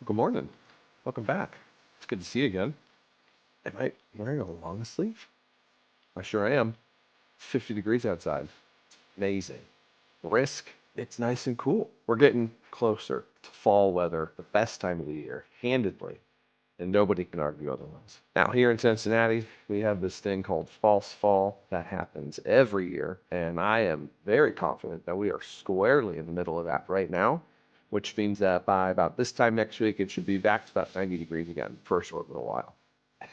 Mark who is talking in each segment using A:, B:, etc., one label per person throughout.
A: Good morning. Welcome back. It's good to see you again. Am I wearing a long sleeve? I sure am. 50 degrees outside. Amazing. Brisk. It's nice and cool. We're getting closer to fall weather, the best time of the year, handedly, and nobody can argue otherwise. Now, here in Cincinnati, we have this thing called false fall that happens every year, and I am very confident that we are squarely in the middle of that right now, which means that by about this time next week, it should be back to about 90 degrees again for a short little while.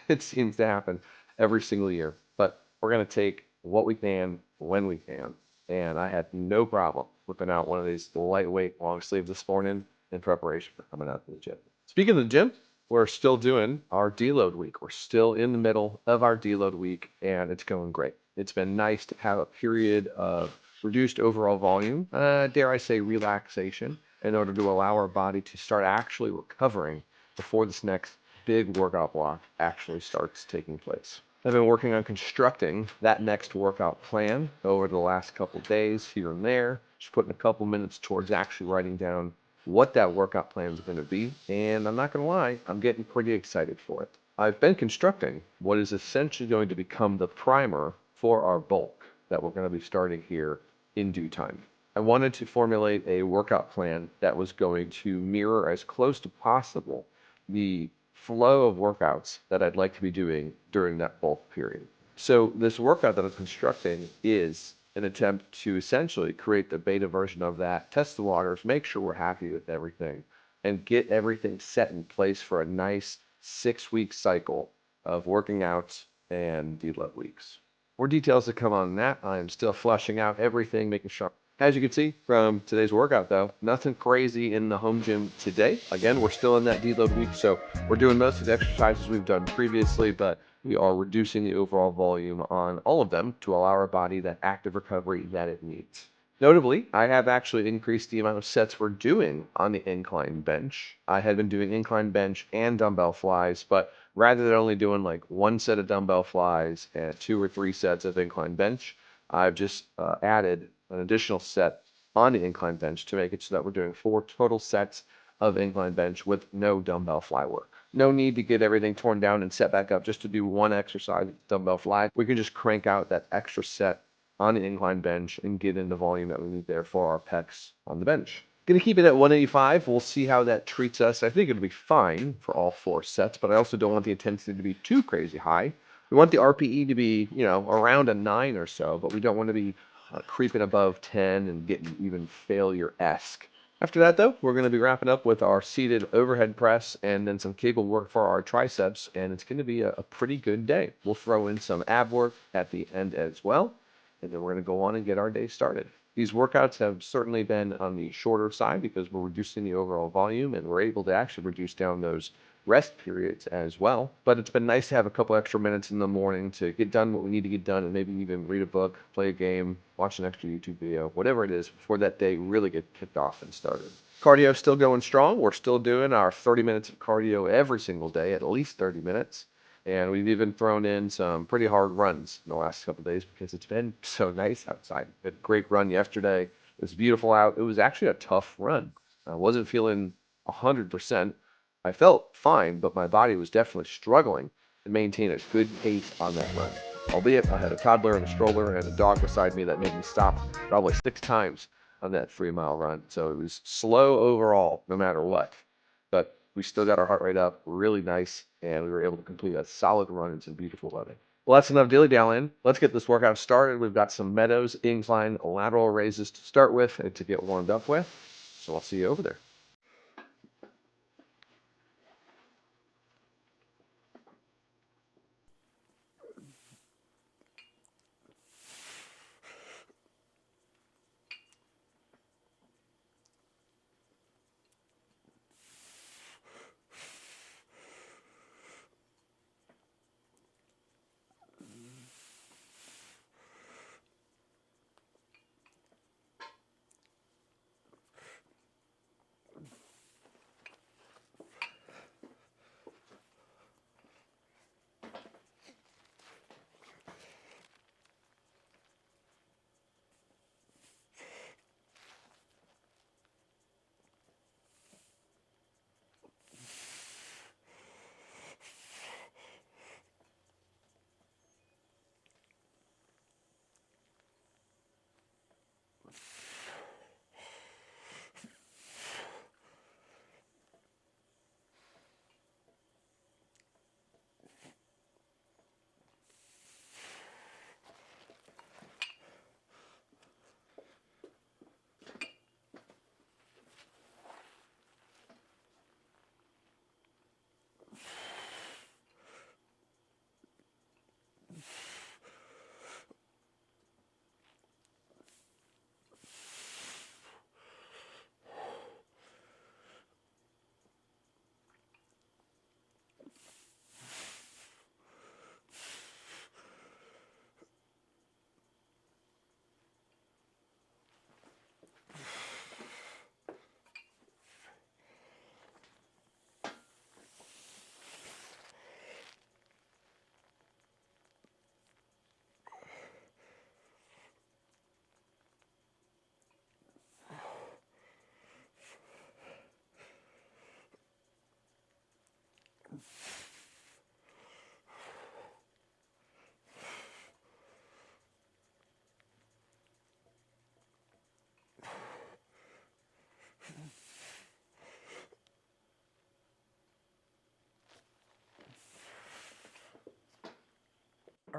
A: It seems to happen every single year, but we're going to take what we can when we can. And I had no problem whipping out one of these lightweight long sleeves this morning in preparation for coming out to the gym. Speaking of the gym, we're still doing our deload week. We're still in the middle of our deload week, and it's going great. It's been nice to have a period of reduced overall volume, dare I say relaxation, in order to allow our body to start actually recovering before this next big workout block actually starts taking place. I've been working on constructing that next workout plan over the last couple days here and there, just putting a couple minutes towards actually writing down what that workout plan is going to be. And I'm not going to lie, I'm getting pretty excited for it. I've been constructing what is essentially going to become the primer for our bulk that we're going to be starting here in due time. I wanted to formulate a workout plan that was going to mirror as close to possible the flow of workouts that I'd like to be doing during that bulk period. So this workout that I'm constructing is an attempt to essentially create the beta version of that, test the waters, make sure we're happy with everything, and get everything set in place for a nice 6-week cycle of working out and deload weeks. More details to come on that. I'm still fleshing out everything, making sure. As you can see from today's workout though, nothing crazy in the home gym today. Again, we're still in that deload week, so we're doing most of the exercises we've done previously, but we are reducing the overall volume on all of them to allow our body that active recovery that it needs. Notably, I have actually increased the amount of sets we're doing on the incline bench. I had been doing incline bench and dumbbell flies, but rather than only doing like one set of dumbbell flies and 2 or 3 sets of incline bench, I've just added an additional set on the incline bench to make it so that we're doing 4 total sets of incline bench with no dumbbell fly work. No need to get everything torn down and set back up just to do one exercise with dumbbell fly. We can just crank out that extra set on the incline bench and get in the volume that we need there for our pecs on the bench. Gonna keep it at 185. We'll see how that treats us. I think it'll be fine for all 4 sets, but I also don't want the intensity to be too crazy high. We want the RPE to be, around a 9 or so, but we don't want to be creeping above 10 and getting even failure-esque. After that, though, we're going to be wrapping up with our seated overhead press and then some cable work for our triceps, and it's going to be a pretty good day. We'll throw in some ab work at the end as well, and then we're going to go on and get our day started. These workouts have certainly been on the shorter side because we're reducing the overall volume and we're able to actually reduce down those rest periods as well. But it's been nice to have a couple extra minutes in the morning to get done what we need to get done and maybe even read a book, play a game, watch an extra YouTube video, whatever it is before that day really gets kicked off and started. Cardio still going strong. We're still doing our 30 minutes of cardio every single day, at least 30 minutes. And we've even thrown in some pretty hard runs in the last couple of days because it's been so nice outside. We had a great run yesterday. It was beautiful out. It was actually a tough run. I wasn't feeling 100%. I felt fine, but my body was definitely struggling to maintain a good pace on that run. Albeit I had a toddler and a stroller and a dog beside me that made me stop probably 6 times on that 3-mile run. So it was slow overall, no matter what. But we still got our heart rate up, really nice, and we were able to complete a solid run in some beautiful weather. Well, that's enough dilly-dallying. Let's get this workout started. We've got some meadows, incline, lateral raises to start with and to get warmed up with. So I'll see you over there.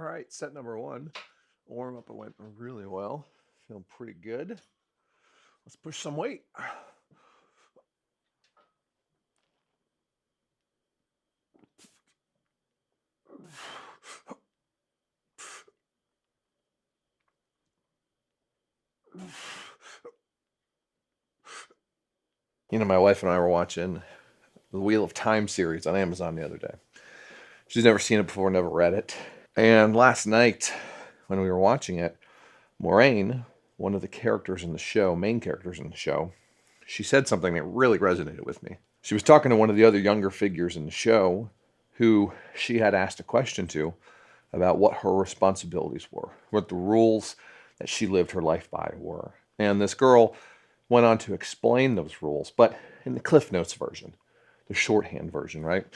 A: All right, set number one. Warm up went really well. Feeling pretty good. Let's push some weight. You know, my wife and I were watching the Wheel of Time series on Amazon the other day. She's never seen it before, never read it. And last night, when we were watching it, Moraine, one of the characters in the show, main characters in the show, she said something that really resonated with me. She was talking to one of the other younger figures in the show who she had asked a question to about what her responsibilities were, what the rules that she lived her life by were. And this girl went on to explain those rules, but in the Cliff Notes version, the shorthand version, right?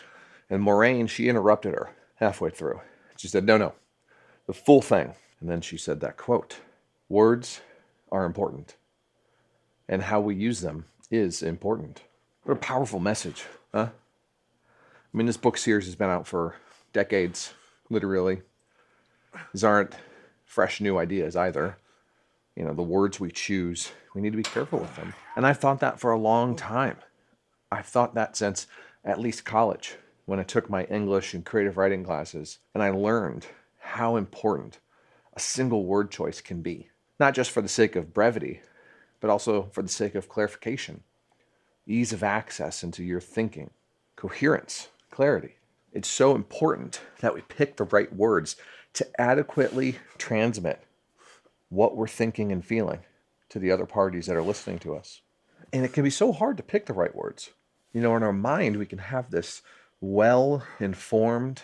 A: And Moraine, she interrupted her halfway through. She said, no, the full thing. And then she said that quote, words are important, and how we use them is important. What a powerful message, huh? I mean, this book series has been out for decades, literally. These aren't fresh new ideas either. You know, the words we choose, we need to be careful with them. And I've thought that for a long time. I've thought that since at least college, when I took my English and creative writing classes, and I learned how important a single word choice can be. Not just for the sake of brevity, but also for the sake of clarification, ease of access into your thinking, coherence, clarity. It's so important that we pick the right words to adequately transmit what we're thinking and feeling to the other parties that are listening to us. And it can be so hard to pick the right words. You know, in our mind, we can have this well-informed,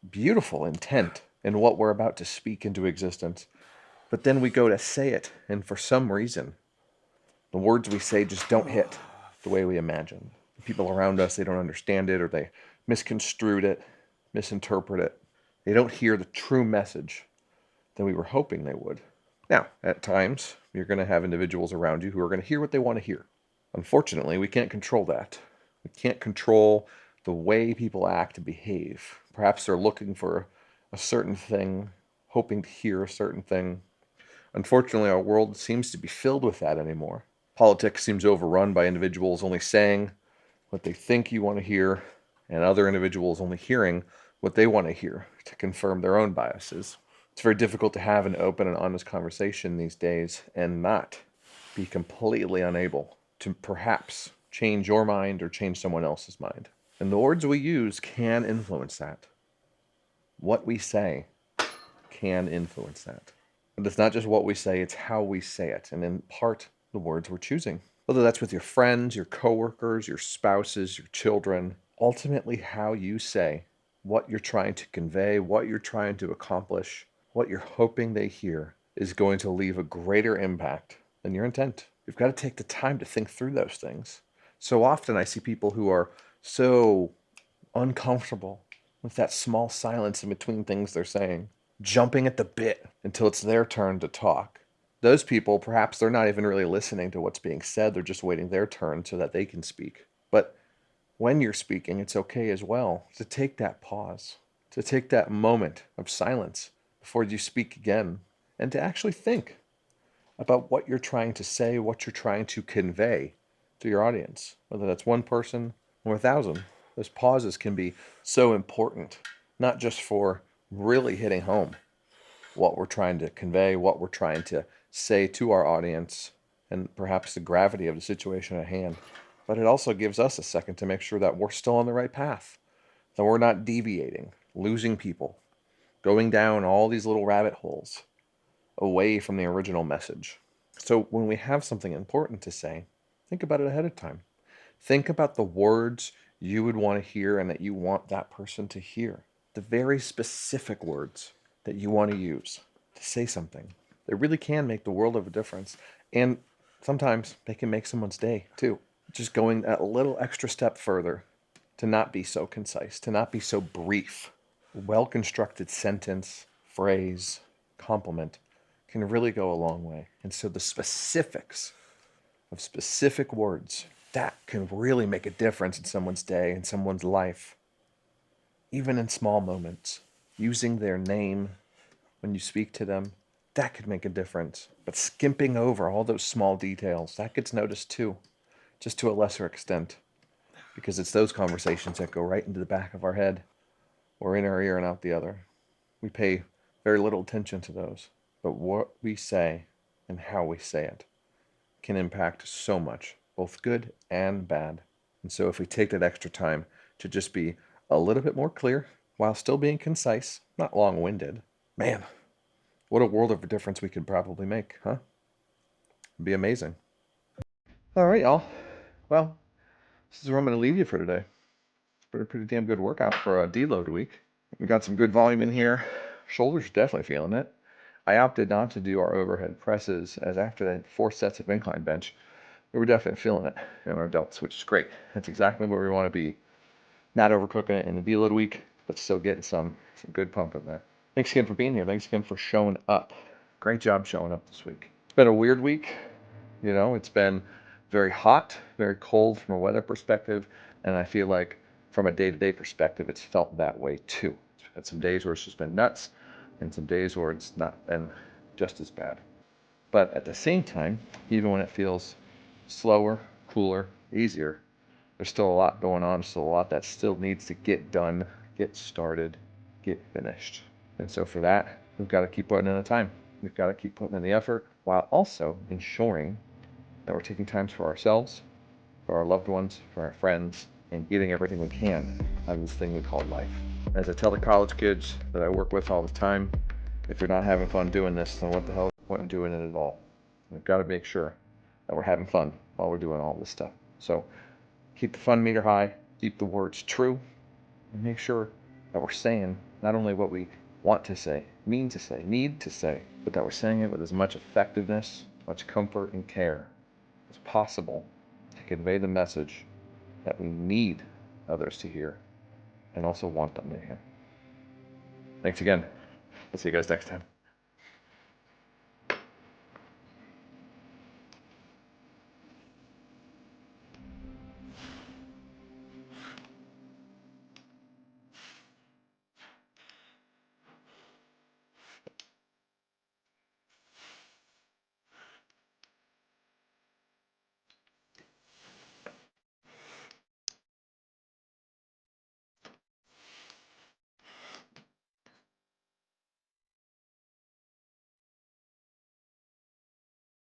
A: beautiful intent in what we're about to speak into existence. But then we go to say it, and for some reason, the words we say just don't hit the way we imagine. The people around us, they don't understand it, or they misconstrued it, misinterpret it. They don't hear the true message that we were hoping they would. Now, at times, you're going to have individuals around you who are going to hear what they want to hear. Unfortunately, we can't control that. We can't control the way people act and behave. Perhaps they're looking for a certain thing, hoping to hear a certain thing. Unfortunately, our world seems to be filled with that anymore. Politics seems overrun by individuals only saying what they think you want to hear, and other individuals only hearing what they want to hear to confirm their own biases. It's very difficult to have an open and honest conversation these days and not be completely unable to perhaps change your mind or change someone else's mind. And the words we use can influence that. What we say can influence that. But it's not just what we say, it's how we say it, and in part, the words we're choosing. Whether that's with your friends, your coworkers, your spouses, your children, ultimately how you say what you're trying to convey, what you're trying to accomplish, what you're hoping they hear is going to leave a greater impact than your intent. You've got to take the time to think through those things. So often I see people who are so uncomfortable with that small silence in between things they're saying, jumping at the bit until it's their turn to talk. Those people, perhaps they're not even really listening to what's being said. They're just waiting their turn so that they can speak. But when you're speaking, it's okay as well to take that pause, to take that moment of silence before you speak again, and to actually think about what you're trying to say, what you're trying to convey to your audience, whether that's one person or 1,000. Those pauses can be so important, not just for really hitting home what we're trying to convey, what we're trying to say to our audience, and perhaps the gravity of the situation at hand, but it also gives us a second to make sure that we're still on the right path, that we're not deviating, losing people, going down all these little rabbit holes away from the original message. So when we have something important to say, think about it ahead of time. Think about the words you would want to hear and that you want that person to hear. The very specific words that you want to use to say something. They really can make the world of a difference. And sometimes they can make someone's day too. Just going a little extra step further to not be so concise, to not be so brief. A well-constructed sentence, phrase, compliment can really go a long way. And so the specifics of specific words, that can really make a difference in someone's day, in someone's life. Even in small moments, using their name, when you speak to them, that could make a difference. But skimping over all those small details, that gets noticed too, just to a lesser extent, because it's those conversations that go right into the back of our head or in our ear and out the other. We pay very little attention to those, but what we say and how we say it can impact so much, both good and bad. And so if we take that extra time to just be a little bit more clear while still being concise, not long-winded, man, what a world of a difference we could probably make, huh? It'd be amazing. All right, y'all. Well, this is where I'm going to leave you for today. It's been a pretty damn good workout for a deload week. We got some good volume in here. Shoulders are definitely feeling it. I opted not to do our overhead presses, as after that 4 sets of incline bench, we were definitely feeling it in our delts, which is great. That's exactly where we want to be. Not overcooking it in the deload week, but still getting some good pump in there. Thanks again for being here. Thanks again for showing up. Great job showing up this week. It's been a weird week. You know, it's been very hot, very cold from a weather perspective, and I feel like from a day-to-day perspective, it's felt that way too. It's had some days where it's just been nuts, and some days where it's not been just as bad. But at the same time, even when it feels slower, cooler, easier, there's still a lot going on, still a lot that still needs to get done, get started, get finished. And so for that, we've got to keep putting in the time. We've got to keep putting in the effort while also ensuring that we're taking times for ourselves, for our loved ones, for our friends, and getting everything we can out of this thing we call life. As I tell the college kids that I work with all the time, if you're not having fun doing this, then what the hell is the point in doing it at all? We've got to make sure that we're having fun while we're doing all this stuff. So keep the fun meter high, keep the words true, and make sure that we're saying not only what we want to say, mean to say, need to say, but that we're saying it with as much effectiveness, much comfort and care as possible to convey the message that we need others to hear and also want them to hear. Thanks again. I'll see you guys next time.